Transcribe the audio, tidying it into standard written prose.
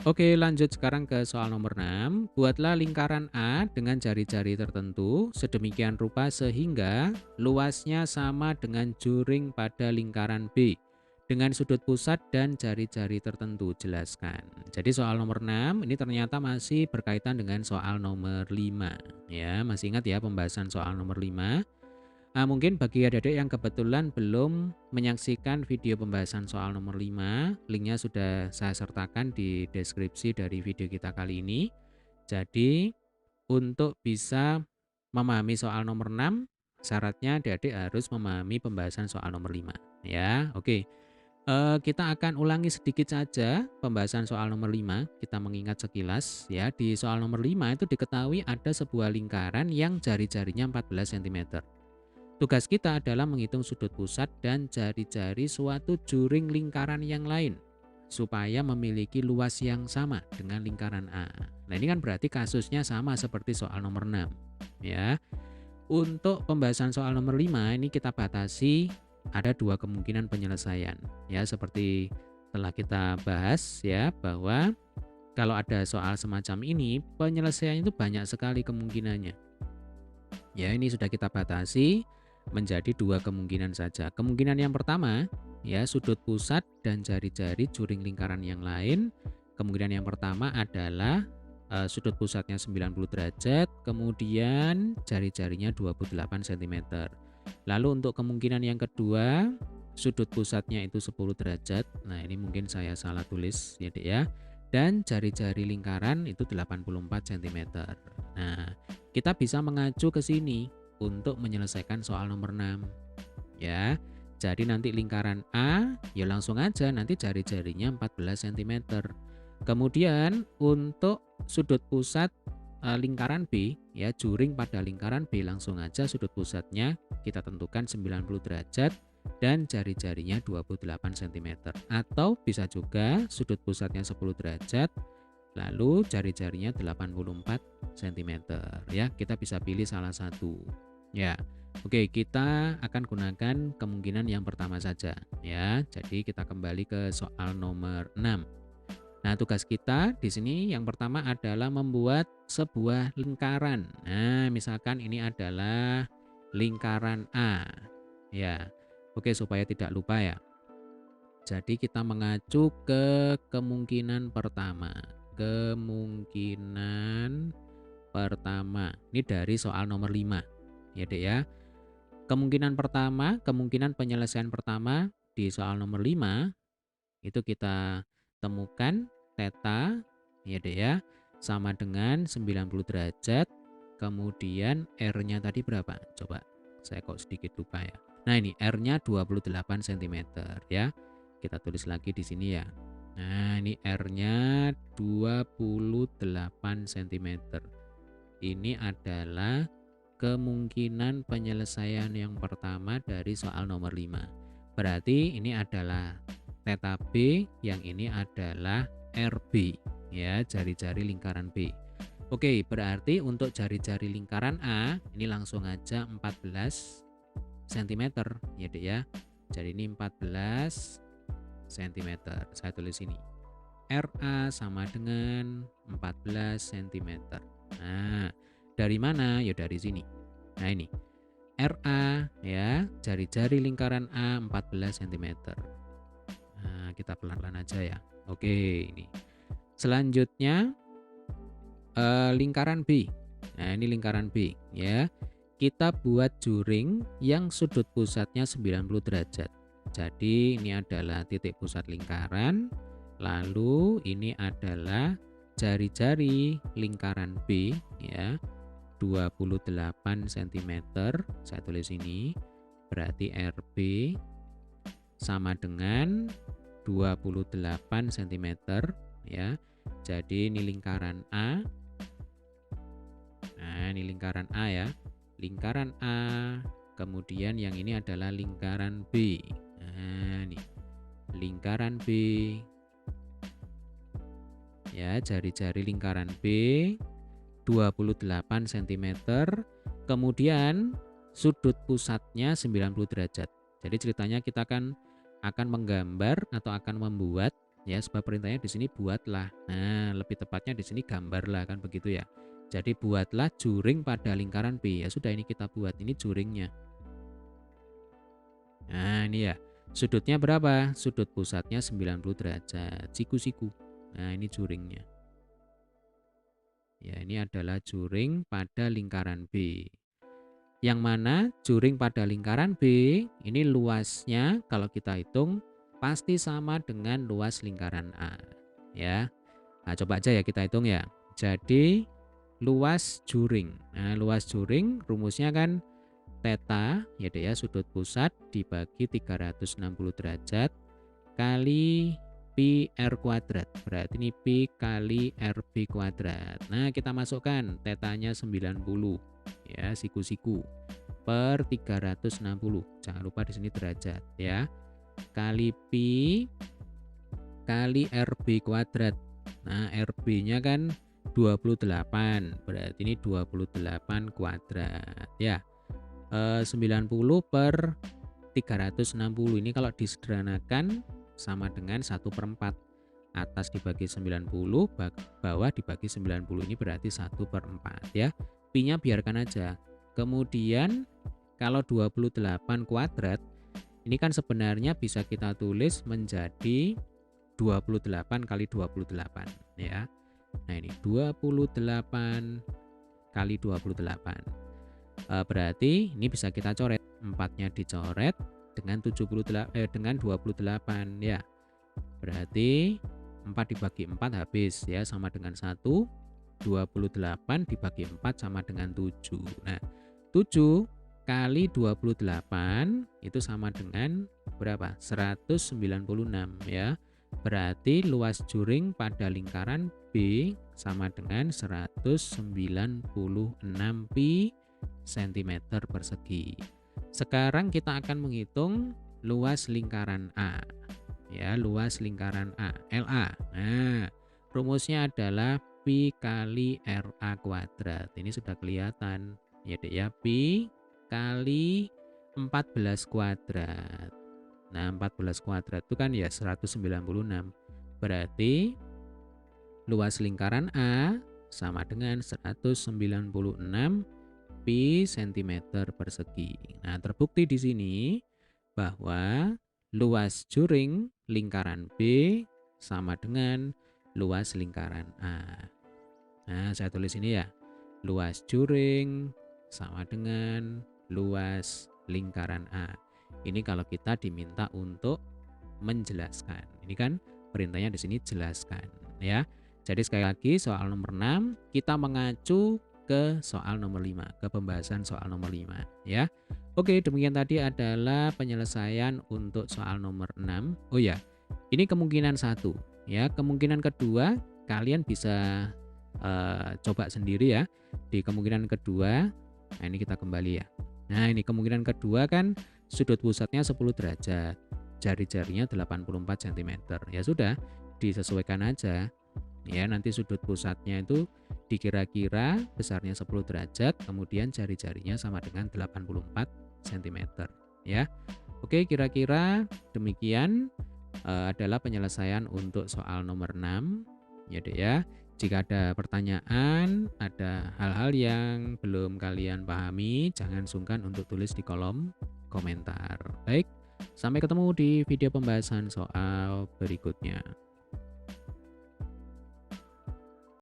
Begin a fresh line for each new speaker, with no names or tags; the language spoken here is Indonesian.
Oke, lanjut sekarang ke soal nomor 6. Buatlah lingkaran A dengan jari-jari tertentu sedemikian rupa sehingga luasnya sama dengan juring pada lingkaran B dengan sudut pusat dan jari-jari tertentu. Jelaskan. Jadi soal nomor 6 ini ternyata masih berkaitan dengan soal nomor 5. Ya, masih ingat ya pembahasan soal nomor 5? Mungkin bagi adik-adik yang kebetulan belum menyaksikan video pembahasan soal nomor 5, linknya sudah saya sertakan di deskripsi dari video kita kali ini. Jadi, untuk bisa memahami soal nomor 6, syaratnya adik-adik harus memahami pembahasan soal nomor 5. Ya, oke. Kita akan ulangi sedikit saja pembahasan soal nomor 5. Kita mengingat sekilas ya, di soal nomor 5 itu diketahui ada sebuah lingkaran yang jari-jarinya 14 cm. Tugas kita adalah menghitung sudut pusat dan jari-jari suatu juring lingkaran yang lain supaya memiliki luas yang sama dengan lingkaran A. Nah, ini kan berarti kasusnya sama seperti soal nomor 6, ya. Untuk pembahasan soal nomor 5 ini kita batasi ada dua kemungkinan penyelesaian, ya, seperti telah kita bahas ya, bahwa kalau ada soal semacam ini penyelesaiannya itu banyak sekali kemungkinannya. Ya, ini sudah kita batasi menjadi dua kemungkinan saja. Kemungkinan yang pertama, ya, sudut pusat dan jari-jari juring lingkaran yang lain. Kemungkinan yang pertama adalah sudut pusatnya 90 derajat, kemudian jari-jarinya 28 cm. Lalu untuk kemungkinan yang kedua, sudut pusatnya itu 10 derajat. Nah, ini mungkin saya salah tulis ya, Dek ya. Dan jari-jari lingkaran itu 84 cm. Nah, kita bisa mengacu ke sini untuk menyelesaikan soal nomor 6. Ya. Jadi nanti lingkaran A, ya langsung aja nanti jari-jarinya 14 cm. Kemudian untuk sudut pusat lingkaran B, ya juring pada lingkaran B, langsung aja sudut pusatnya kita tentukan 90 derajat dan jari-jarinya 28 cm. Atau bisa juga sudut pusatnya 10 derajat lalu jari-jarinya 84 cm, ya. Kita bisa pilih salah satu. Ya. Oke, kita akan gunakan kemungkinan yang pertama saja ya. Jadi kita kembali ke soal nomor 6. Nah, tugas kita di sini yang pertama adalah membuat sebuah lingkaran. Nah, misalkan ini adalah lingkaran A. Ya. Oke, supaya tidak lupa ya. Jadi kita mengacu ke kemungkinan pertama. Kemungkinan pertama. Ini dari soal nomor 5. Ya, Dek ya. Kemungkinan pertama, kemungkinan penyelesaian pertama di soal nomor 5 itu kita temukan theta ya, Dek ya, sama dengan 90 derajat. Kemudian R-nya tadi berapa? Coba. Saya kok sedikit lupa ya. Nah, ini R-nya 28 cm ya. Kita tulis lagi di sini ya. Nah, ini R-nya 28 cm. Ini adalah kemungkinan penyelesaian yang pertama dari soal nomor 5. Berarti ini adalah theta B, yang ini adalah RB, ya, jari-jari lingkaran B. Oke, berarti untuk jari-jari lingkaran A ini langsung aja 14 cm ya, Dek ya. Jadi ini 14 cm. Saya tulis ini. RA sama dengan 14 cm. Nah, dari mana? Ya dari sini. Nah, ini RA ya, jari-jari lingkaran A 14 cm. Nah, kita pelan-pelan aja ya. Oke, ini. Selanjutnya lingkaran B. Nah, ini lingkaran B ya. Kita buat juring yang sudut pusatnya 90 derajat. Jadi ini adalah titik pusat lingkaran. Lalu ini adalah jari-jari lingkaran B ya. 28 cm. Saya tulis ini. Berarti RB sama dengan 28 cm ya. Jadi ini lingkaran A. Nah, ini lingkaran A ya. Lingkaran A. Kemudian yang ini adalah lingkaran B. Nah, ini lingkaran B. Ya, jari-jari lingkaran B 28 cm. Kemudian sudut pusatnya 90 derajat. Jadi ceritanya kita akan menggambar atau akan membuat ya, sebab perintahnya di sini buatlah. Nah, lebih tepatnya di sini gambarlah, kan begitu ya. Jadi buatlah juring pada lingkaran B. Ya sudah, ini kita buat, ini juringnya. Nah, ini ya. Sudutnya berapa? Sudut pusatnya 90 derajat. Siku-siku. Nah, ini juringnya. Ya, ini adalah juring pada lingkaran B. Yang mana juring pada lingkaran B, ini luasnya kalau kita hitung pasti sama dengan luas lingkaran A. Ya. Nah, coba aja ya kita hitung ya. Jadi luas juring. Nah, luas juring rumusnya kan theta ya deh ya, sudut pusat dibagi 360 derajat kali pi r kuadrat. Berarti ini pi kali rb kuadrat. Nah, kita masukkan tetanya 90 ya, siku-siku per 360. Jangan lupa di sini derajat ya. Kali pi kali rb kuadrat. Nah, rb-nya kan 28. Berarti ini 28 kuadrat ya. 90 per 360 ini kalau disederhanakan sama dengan 1/4. Atas dibagi 90, bawah dibagi 90, ini berarti 1/4 ya. Pi-nya biarkan aja. Kemudian kalau 28 kuadrat, ini kan sebenarnya bisa kita tulis menjadi 28 kali 28 ya. Nah, ini 28 kali 28. Berarti ini bisa kita coret, 4-nya dicoret dengan 28 ya. Berarti 4 dibagi 4 habis ya, sama dengan 1. 28 dibagi 4 sama dengan 7. Nah, 7 kali 28 itu sama dengan berapa? 196 ya. Berarti luas juring pada lingkaran B sama dengan 196 pi cm persegi. Sekarang kita akan menghitung luas lingkaran A. Ya, luas lingkaran A, LA. Nah, rumusnya adalah pi kali RA kuadrat. Ini sudah kelihatan. Ya, Dek ya, pi kali 14 kuadrat. Nah, 14 kuadrat itu kan ya 196. Berarti luas lingkaran A sama dengan 196 pi cm persegi. Nah, terbukti di sini bahwa luas juring lingkaran B sama dengan luas lingkaran A. Nah, saya tulis ini ya. Luas juring sama dengan luas lingkaran A. Ini kalau kita diminta untuk menjelaskan. Ini kan perintahnya di sini jelaskan ya. Jadi sekali lagi soal nomor 6 kita mengacu ke soal nomor 5, ke pembahasan soal nomor 5 ya. Oke, demikian tadi adalah penyelesaian untuk soal nomor 6. Oh ya, ini kemungkinan 1 ya. Kemungkinan kedua kalian bisa coba sendiri ya. Di kemungkinan kedua, nah ini kita kembali ya. Nah, ini kemungkinan kedua kan sudut pusatnya 10 derajat. Jari-jarinya 84 cm. Ya sudah, disesuaikan aja. Ya, nanti sudut pusatnya itu dikira-kira besarnya 10 derajat, kemudian jari-jarinya sama dengan 84 cm ya. Oke, kira-kira demikian adalah penyelesaian untuk soal nomor 6 ya Dek ya. Jika ada pertanyaan, ada hal-hal yang belum kalian pahami, jangan sungkan untuk tulis di kolom komentar. Baik, sampai ketemu di video pembahasan soal berikutnya.